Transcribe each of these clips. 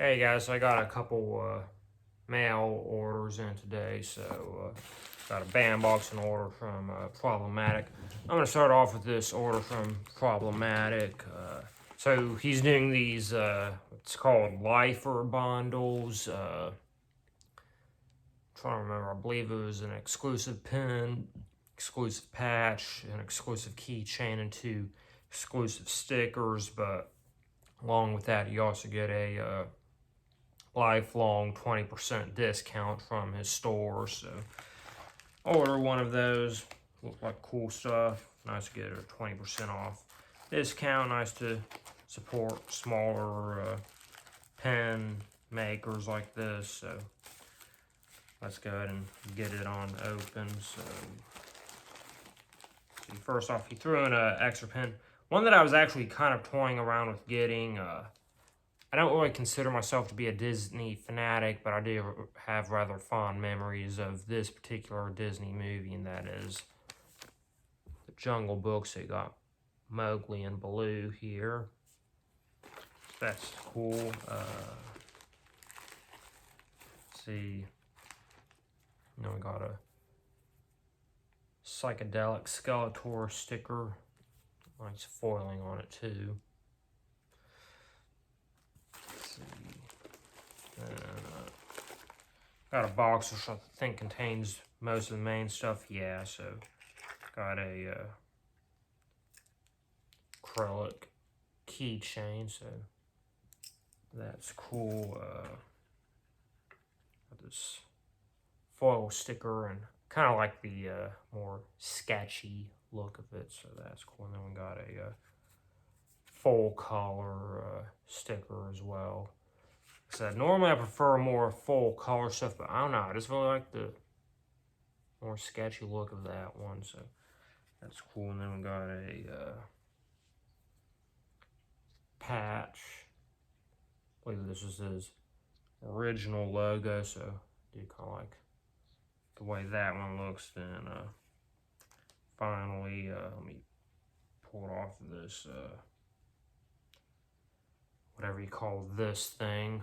Hey guys, so I got a couple mail orders in today. So got a band box in order from Problematic. I'm gonna start off with this order from Problematic. So he's doing these. It's called Lifer bundles. Trying to remember. I believe it was an exclusive pin, exclusive patch, an exclusive keychain, and two exclusive stickers. But along with that, you also get a lifelong 20% discount from his store. So order one of those. Look like cool stuff. Nice to get a 20% off discount. Nice to support smaller pen makers like this. So let's go ahead and get it on open. So first off, he threw in an extra pen. One that I was actually kind of toying around with getting. I don't really consider myself to be a Disney fanatic, but I do have rather fond memories of this particular Disney movie, and that is the Jungle Book. So you got Mowgli and Baloo here. That's cool. Let's see. We got a psychedelic Skeletor sticker. Nice foiling on it too. Got a box which I think contains most of the main stuff. Yeah, so got a acrylic keychain, so that's cool. Got this foil sticker and kind of like the more sketchy look of it, so that's cool. And then we got a full color sticker as well. Like I said, normally I prefer more full color stuff, but I don't know. I just really like the more sketchy look of that one, so that's cool. And then we got a patch. I believe this is his original logo, so I do kind of like the way that one looks. Then finally, let me pull it off of this, whatever you call this thing.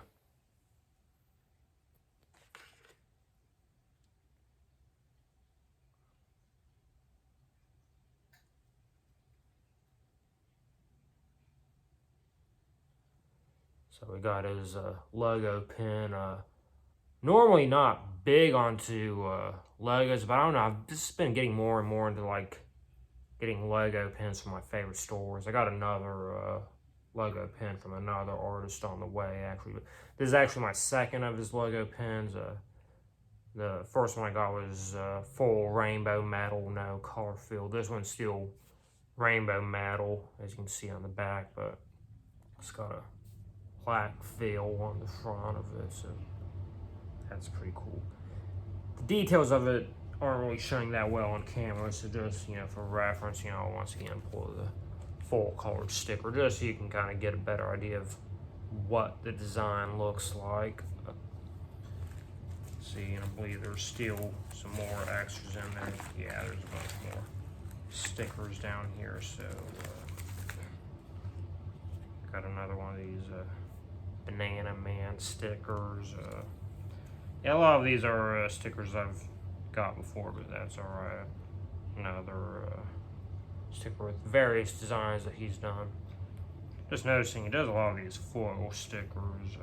So we got his logo pin. Normally not big onto logos, but I don't know. I've just been getting more and more into like getting logo pins from my favorite stores. I got another logo pin from another artist on the way, actually. But this is actually my second of his logo pins. The first one I got was full rainbow metal, no color field. This one's still rainbow metal, as you can see on the back, but it's got a black fill on the front of it, so that's pretty cool. The details of it aren't really showing that well on camera, so just, for reference, once again, pull the full colored sticker just so you can kind of get a better idea of what the design looks like. See, and I believe there's still some more extras in there. Yeah, there's a bunch more stickers down here, so got another one of these Banana Man stickers. Yeah, a lot of these are stickers I've got before, but that's alright. Another sticker with various designs that he's done. Just noticing he does a lot of these foil stickers.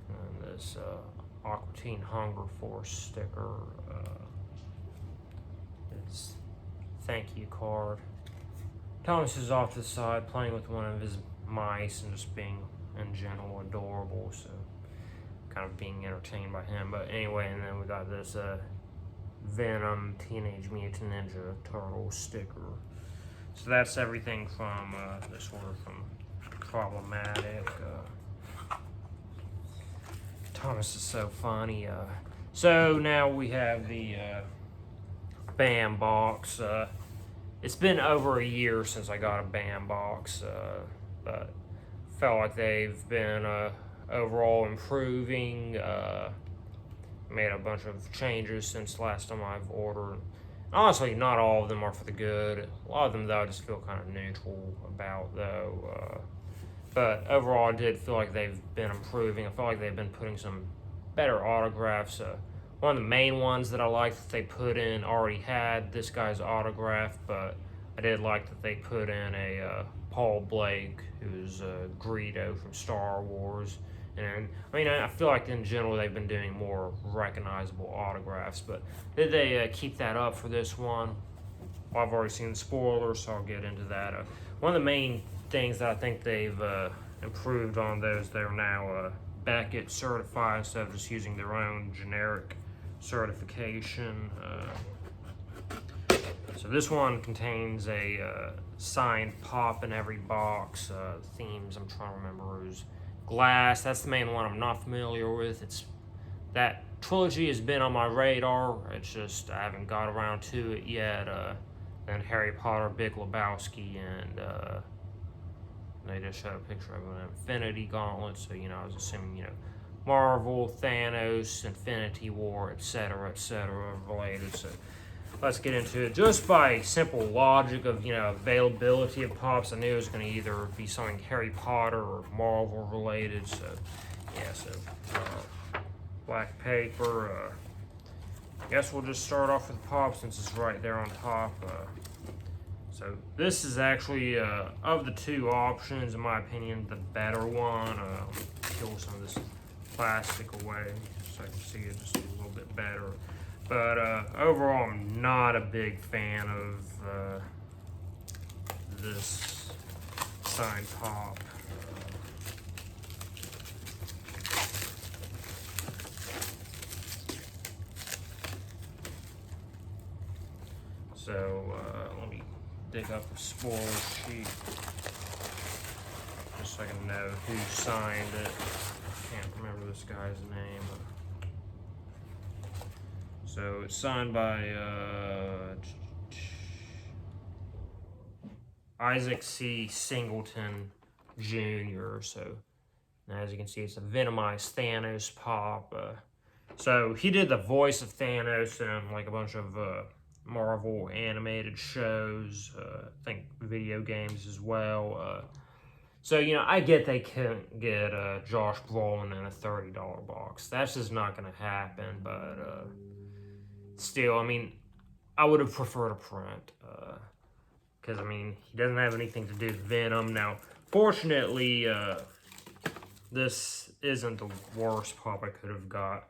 And this Aqua Teen Hunger Force sticker. His thank you card. Thomas is off to the side playing with one of his mice and just being in general adorable, so kind of being entertained by him. But anyway, and then we got this Venom Teenage Mutant Ninja Turtle sticker. So that's everything from this order from Problematic. Thomas is so funny. So now we have the BAM box. It's been over a year since I got a BAM box, but felt like they've been overall improving. Made a bunch of changes since last time I've ordered. Honestly, not all of them are for the good. A lot of them, though, I just feel kind of neutral about, though. But overall, I did feel like they've been improving. I feel like they've been putting some better autographs. One of the main ones that I liked that they put in already had this guy's autograph, but I did like that they put in a Paul Blake, who's Greedo from Star Wars. And I mean, I feel like in general they've been doing more recognizable autographs, but did they keep that up for this one? Well, I've already seen the spoilers, so I'll get into that. One of the main things that I think they've improved on those, they're now Beckett certified instead of just using their own generic certification. So this one contains a signed pop in every box. Themes I'm trying to remember is glass. That's the main one I'm not familiar with. It's that trilogy has been on my radar. It's just I haven't got around to it yet. And Harry Potter, Big Lebowski, and they just showed a picture of an Infinity Gauntlet. So I was assuming Marvel, Thanos, Infinity War, etc., related. So let's get into it. Just by simple logic of availability of pops, I knew it was going to either be something Harry Potter or Marvel related. So yeah, so black paper. Guess we'll just start off with pop since it's right there on top. So this is actually, of the two options, in my opinion, the better one. Peel some of this plastic away so I can see it just a little bit better. But overall, I'm not a big fan of this signed pop. So let me dig up a spoiler sheet just so I can know who signed it. Can't remember this guy's name. So it's signed by Isaac C. Singleton Jr. So as you can see, it's a Venomized Thanos pop. So he did the voice of Thanos in like a bunch of Marvel animated shows, I think video games as well. So, I get they couldn't get Josh Brolin in a $30 box. That's just not going to happen, but still, I mean, I would have preferred a print. Because, I mean, he doesn't have anything to do with Venom. Now, fortunately, this isn't the worst pop I could have got.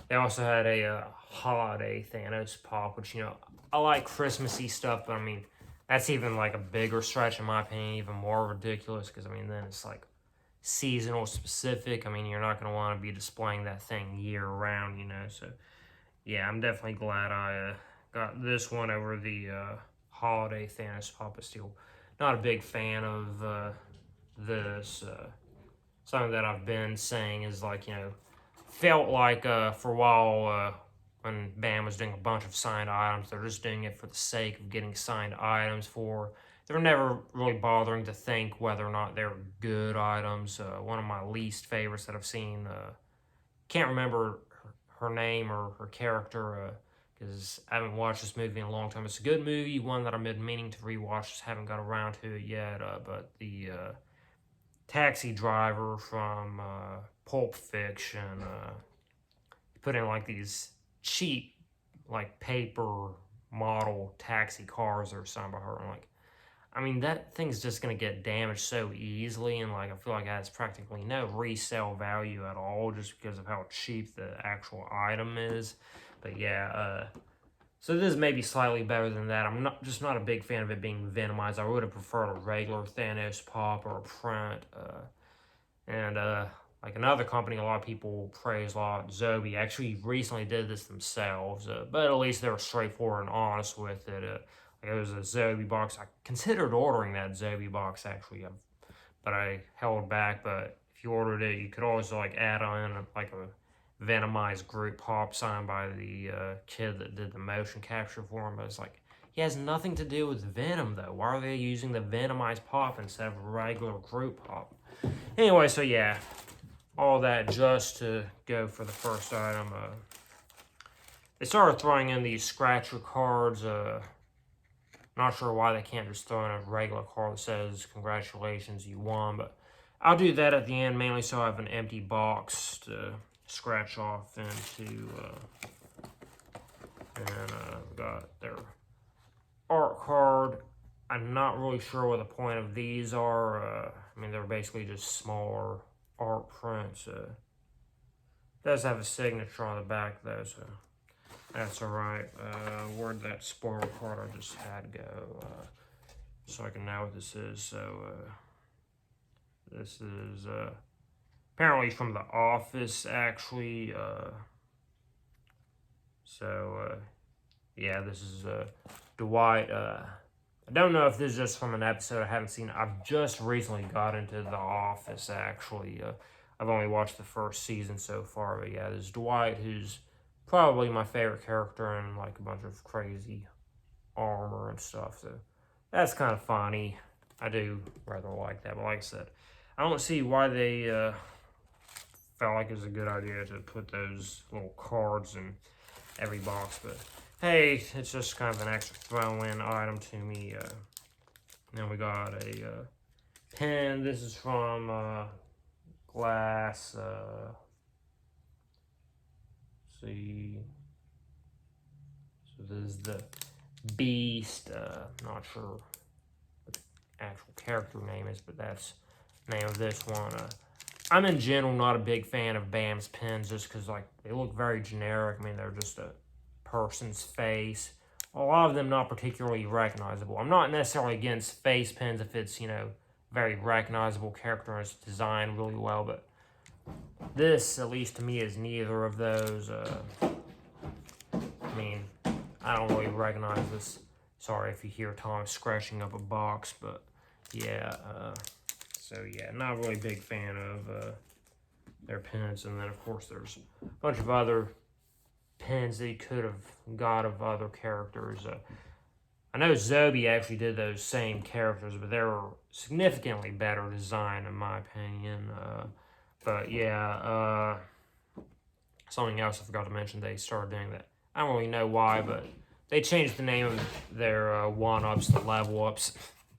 They also had a holiday Thanos pop, which, I like Christmassy stuff, but I mean, that's even like a bigger stretch in my opinion, even more ridiculous, because I mean, then it's like seasonal specific. I mean, you're not going to want to be displaying that thing year round, so yeah, I'm definitely glad I got this one over the holiday Thanos pop, but still not a big fan of this. Something that I've been saying is like, felt like for a while when BAM was doing a bunch of signed items, they're just doing it for the sake of getting signed items they're never really bothering to think whether or not they're good items. One of my least favorites that I've seen, can't remember her name or her character, because I haven't watched this movie in a long time. It's a good movie, one that I've been meaning to rewatch, just haven't got around to it yet, but the taxi driver from Pulp Fiction, put in like these cheap, like paper model taxi cars that are signed by her. And like, I mean, that thing's just gonna get damaged so easily, and like I feel like it has practically no resale value at all, just because of how cheap the actual item is. But yeah, so this may be slightly better than that. I'm not a big fan of it being Venomized. I would have preferred a regular Thanos pop or a print. And like another company a lot of people praise a lot, Zobi, actually recently did this themselves, but at least they were straightforward and honest with it. Like it was a Zobi box. I considered ordering that Zobi box actually, but I held back. But if you ordered it, you could also like add on like a Venomized group pop signed by the kid that did the motion capture for him. But it's like, he has nothing to do with Venom though. Why are they using the Venomized pop instead of a regular group pop? Anyway, so yeah, all that just to go for the first item. They started throwing in these scratcher cards. Not sure why they can't just throw in a regular card that says, congratulations, you won. But I'll do that at the end, mainly so I have an empty box to scratch off into. And we got their art card. I'm not really sure what the point of these are. I mean, they're basically just smaller art prints. It does have a signature on the back, though, so that's all right. Where'd that spoiler card I just had go? So I can know what this is. So this is apparently from The Office, actually. Yeah, this is Dwight. I don't know if this is just from an episode I haven't seen. I've just recently got into The Office, actually. I've only watched the first season so far, but yeah, there's Dwight, who's probably my favorite character in like a bunch of crazy armor and stuff, so that's kind of funny. I do rather like that, but like I said, I don't see why they felt like it was a good idea to put those little cards in every box, but hey, it's just kind of an extra throw-in item to me. Then we got a pen. This is from Glass. See, so this is the Beast. Not sure what the actual character name is, but that's the name of this one. I'm in general not a big fan of BAM's pens just because like they look very generic. I mean, they're just a person's face. A lot of them not particularly recognizable. I'm not necessarily against face pens if it's, you know, very recognizable character and it's designed really well, but this, at least to me, is neither of those. I mean, I don't really recognize this. Sorry if you hear Tom scratching up a box, but yeah. So yeah, not really a big fan of their pens. And then of course there's a bunch of other pens that you could have got of other characters. I know Zobi actually did those same characters, but they were significantly better designed in my opinion. But yeah, something else I forgot to mention, they started doing that. I don't really know why, but they changed the name of their one-ups to level-ups.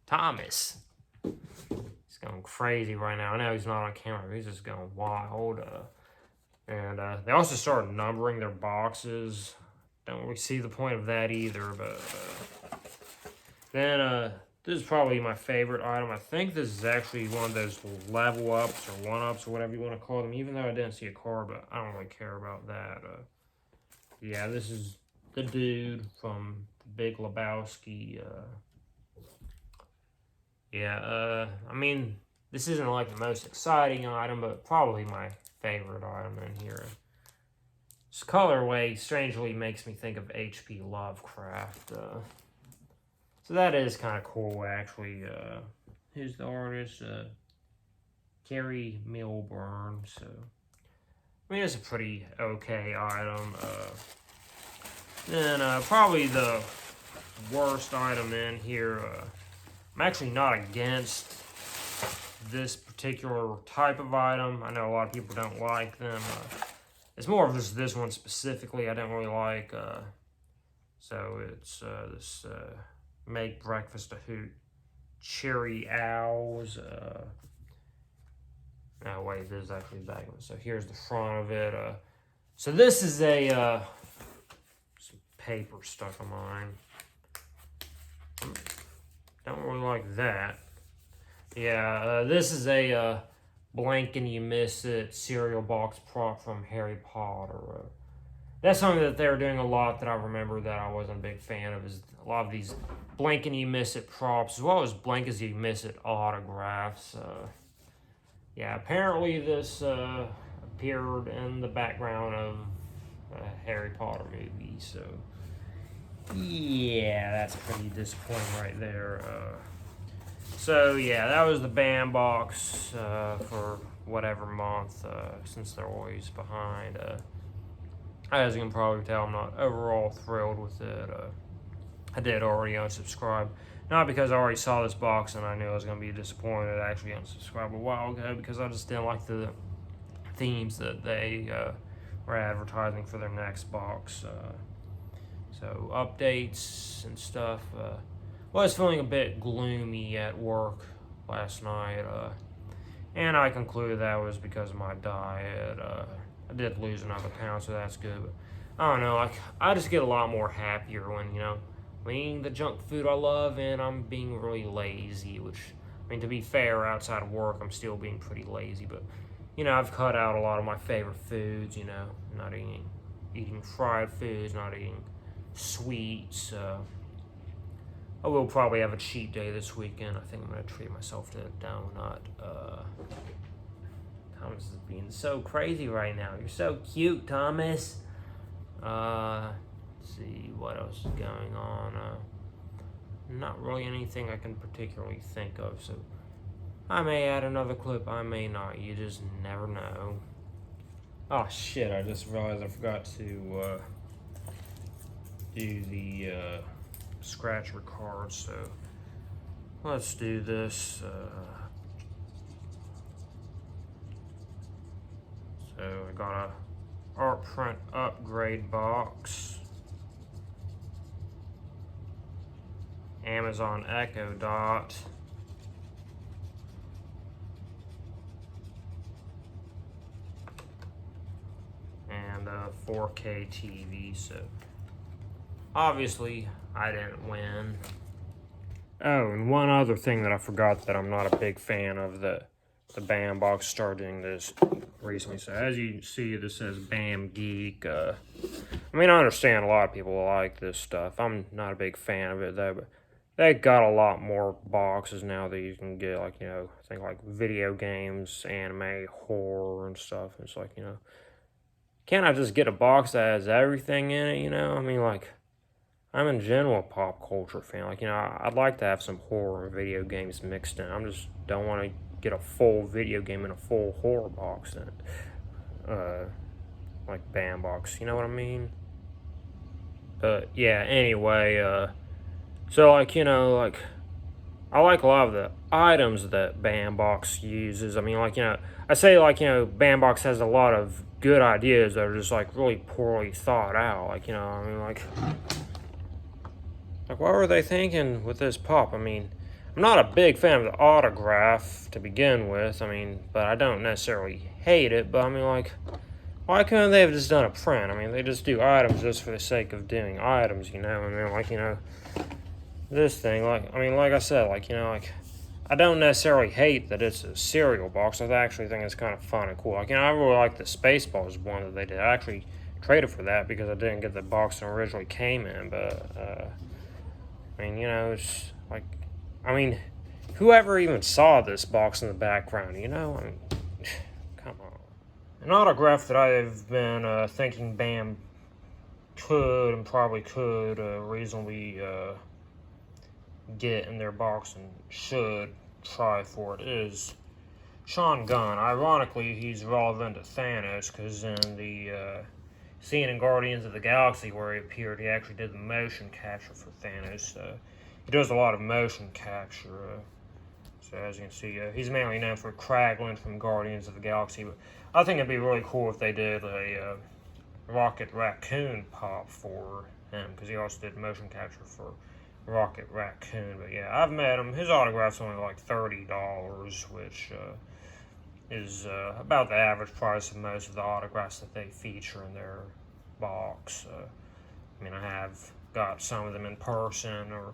Thomas. He's going crazy right now. I know he's not on camera, but he's just going wild. And they also started numbering their boxes. Don't really see the point of that either, but then this is probably my favorite item. I think this is actually one of those level ups or one ups or whatever you want to call them, even though I didn't see a card, but I don't really care about that. Yeah, this is the dude from The Big Lebowski. I mean, this isn't like the most exciting item, but probably my favorite item in here. This colorway strangely makes me think of H.P. Lovecraft. So that is kind of cool, actually. Who's the artist? Gary Milburn. So, I mean, it's a pretty okay item. Then probably the worst item in here. I'm actually not against this particular type of item. I know a lot of people don't like them. It's more of just this one specifically I don't really like. So it's this Make Breakfast a Hoot Cherry Owls. No, wait, this is actually the back of it. So here's the front of it. So this is a some paper stuck on mine. Don't really like that. Yeah, this is a Blink and You Miss It cereal box prop from Harry Potter. That's something that they were doing a lot that I remember that I wasn't a big fan of, is a lot of these Blink and You Miss It props, as well as Blink as You Miss It autographs. Yeah, apparently this appeared in the background of a Harry Potter movie, so yeah, that's pretty disappointing right there. So yeah, that was the BAM box for whatever month, since they're always behind. As you can probably tell, I'm not overall thrilled with it. I did already unsubscribe. Not because I already saw this box and I knew I was going to be disappointed. I actually unsubscribed a while ago because I just didn't like the themes that they were advertising for their next box. So updates and stuff. Was feeling a bit gloomy at work last night. And I concluded that was because of my diet. I did lose another pound, so that's good. But I don't know, like, I just get a lot more happier when, I'm eating the junk food I love and I'm being really lazy, which, I mean, to be fair, outside of work, I'm still being pretty lazy. But, I've cut out a lot of my favorite foods, not eating fried foods, not eating sweets. I will probably have a cheat day this weekend. I think I'm going to treat myself to a donut. Thomas is being so crazy right now. You're so cute, Thomas. Let's see what else is going on. Not really anything I can particularly think of, so I may add another clip, I may not. You just never know. Oh shit, I just realized I forgot to do the scratch record, so let's do this. So I got a art print upgrade box, Amazon Echo Dot, and a 4K TV. So obviously I didn't win. Oh, and one other thing that I forgot that I'm not a big fan of, the BAM box started doing this recently. So as you see, this says BAM Geek. I mean, I understand a lot of people like this stuff. I'm not a big fan of it though, but they got a lot more boxes now that you can get, like, I think like video games, anime, horror, and stuff. It's like, can't I just get a box that has everything in it, I mean, like, I'm in general a pop culture fan. Like, I'd like to have some horror and video games mixed in. I just don't want to get a full video game and a full horror box in it. Like BAM box, you know what I mean? But yeah, anyway, so like, like, I like a lot of the items that BAM box uses. I mean, like, I say, like, BAM box has a lot of good ideas that are just like really poorly thought out. Like, I mean, like, what were they thinking with this pop? I mean, I'm not a big fan of the autograph to begin with. I mean, but I don't necessarily hate it. But I mean, like, why couldn't they have just done a print? I mean, they just do items just for the sake of doing items, And then, like, this thing, like, I mean, like I said, like, like, I don't necessarily hate that it's a cereal box. I actually think it's kind of fun and cool. Like, I really like the Spaceballs one that they did. I actually traded for that because I didn't get the box that originally came in, but, I mean, it's like, I mean, whoever even saw this box in the background, I mean, come on. An autograph that I've been thinking BAM could and probably could reasonably get in their box and should try for it is Sean Gunn. Ironically, he's relevant to Thanos because in the scene in Guardians of the Galaxy where he appeared, he actually did the motion capture for Thanos. He does a lot of motion capture. So as you can see, he's mainly known for Kraglin from Guardians of the Galaxy. But I think it'd be really cool if they did a Rocket Raccoon pop for him, because he also did motion capture for Rocket Raccoon. But yeah, I've met him. His autograph's only like $30, which is about the average price of most of the autographs that they feature in their box. I mean, I have got some of them in person or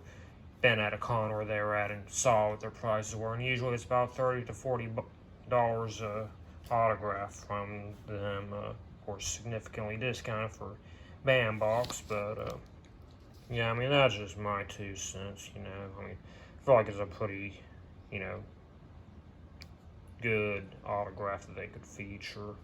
been at a con where they were at and saw what their prices were, and usually it's about $30 to $40 autograph from them. Of course, significantly discounted for BAM box, but yeah, I mean, that's just my 2 cents. I mean, I feel like it's a pretty, good autograph that they could feature.